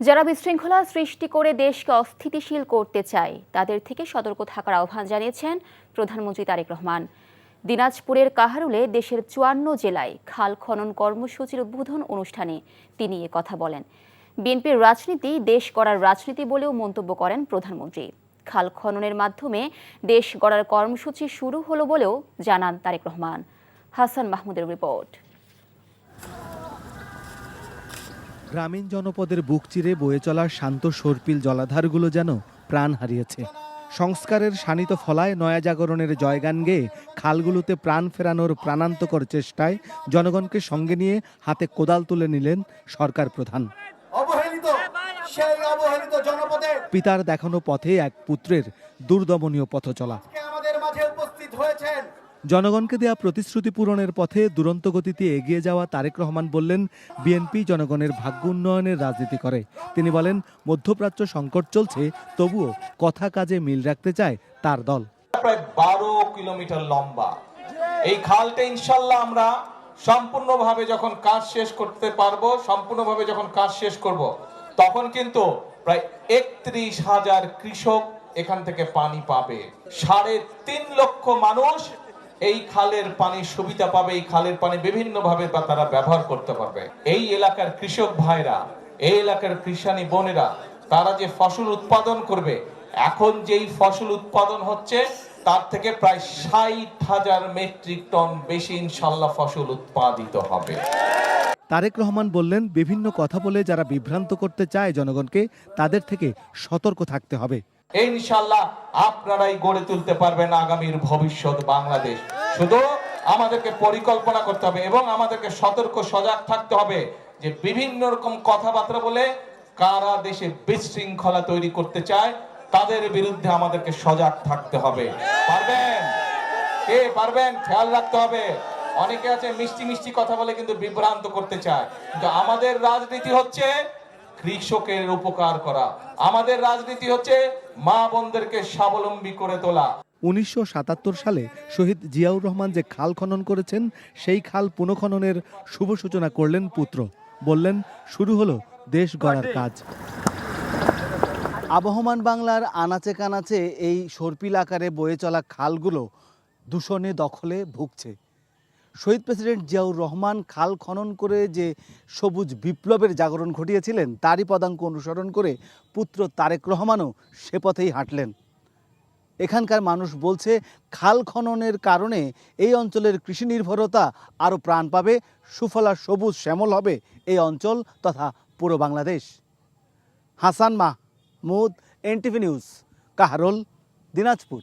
যারা বিশৃঙ্খলা সৃষ্টি করে দেশকে অস্থিতিশীল করতে চায় তাদের থেকে সতর্ক থাকার আহ্বান জানিয়েছেন প্রধানমন্ত্রী তারেক রহমান। দিনাজপুরের কাহারুলে দেশের ৫৪ জেলায় খাল খনন কর্মসূচির উদ্বোধন অনুষ্ঠানে তিনি এ কথা বলেন। বিএনপির রাজনীতি দেশ গড়ার রাজনীতি বলেও মন্তব্য করেন প্রধানমন্ত্রী। খাল খননের মাধ্যমে দেশ গড়ার কর্মসূচি শুরু হলো বলেও জানান তারেক রহমান। হাসান মাহমুদের রিপোর্ট। গ্রামীণ জনপদের বুক চিরে বয়ে চলা শান্ত সর্পিল জলাধারগুলো যেন প্রাণ হারিয়েছে। সংস্কারের শানিত ফলায় নয়া জাগরণের জয়গান গেয়ে খালগুলোতে প্রাণ ফেরানোর প্রাণান্তকর চেষ্টায় জনগণকে সঙ্গে নিয়ে হাতে কোদাল তুলে নিলেন সরকার প্রধান। পিতার দেখানো পথে এক পুত্রের দুর্দমনীয় পথ চলা। জনগণকে দেয়া প্রতিশ্রুতি পূরণের পথে দুরন্ত গতিতে এগিয়ে যাওয়া তারেক রহমান বললেন, বিএনপি জনগণের ভাগ্য উন্নয়নের রাজনীতি করে। তিনি বলেন, মধ্যপ্রাচ্য সংকট চলছে, তবুও কথা কাজে মিল রাখতে চায় তার দল। প্রায় ১২ কিলোমিটার লম্বা এই খালটা ইনশাল্লাহ আমরা সম্পূর্ণভাবে যখন কাজ শেষ করতে পারবো, সম্পূর্ণভাবে যখন কাজ শেষ করব, তখন কিন্তু প্রায় ৩১,০০০ কৃষক এখান থেকে পানি পাবে। ৩.৫ লক্ষ মানুষ এই খালের পানির সুবিধা পাবে। এই খালের পানি বিভিন্ন ভাবে তারা ব্যবহার করতে পারবে। এই এলাকার কৃষক ভাইরা, এই এলাকার কৃষানি বোনেরা, তারা যে ফসল উৎপাদন করবে, এখন যেই ফসল উৎপাদন হচ্ছে তার থেকে প্রায় ৬০,০০০ মেট্রিক টন বেশি ইনশাল্লাহ ফসল উৎপাদিত হবে। তারেক রহমান বললেন, বিভিন্ন কথা বলে যারা বিভ্রান্ত করতে চায় জনগণকে, তাদের থেকে সতর্ক থাকতে হবে। ইনশাল্লাহ আপনারাই গড়ে তুলতে পারবেন আগামীর ভবিষ্যৎ বাংলাদেশ। শুধু আমাদেরকে পরিকল্পনা করতে হবে এবং আমাদেরকে সতর্ক সজাগ থাকতে হবে যে বিভিন্ন রকম কথাবার্তা বলে কারা দেশে বিশৃঙ্খলা তৈরি করতে চায় তাদের বিরুদ্ধে আমাদেরকে সজাগ থাকতে হবে। পারবেন? কে পারবেন? খেয়াল রাখতে হবে। অনেকে আছে মিষ্টি মিষ্টি কথা বলে কিন্তু বিভ্রান্ত করতে চায়, কিন্তু আমাদের রাজনীতি হচ্ছে কৃষকের উপকার করা। আমাদের রাজনীতি হচ্ছে মা বোনদেরকে স্বাবলম্বী করে তোলা। ১৯৭৭ সালে শহীদ জিয়াউর রহমান যে খাল খনন করেছেন, সেই খাল পুনঃখননের শুভ সূচনা করলেন পুত্র। বললেন, শুরু হলো দেশ গড়ার কাজ। আবহমান বাংলার আনাচে কানাচে এই সর্পিল আকারে বয়ে চলা খালগুলো দূষণে দখলে ভুগছে। শহীদ প্রেসিডেন্ট জিয়াউর রহমান খাল খনন করে যে সবুজ বিপ্লবের জাগরণ ঘটিয়েছিলেন, তারই পদাঙ্ক অনুসরণ করে পুত্র তারেক রহমানও সে পথেই হাঁটলেন। এখানকার মানুষ বলছে, খাল খননের কারণে এই অঞ্চলের কৃষি নির্ভরতা আরও প্রাণ পাবে, সুফলা সবুজ শ্যামল হবে এই অঞ্চল তথা পুরো বাংলাদেশ। Hasan Mahmud, NTV news, Kaharol, Dinajpur.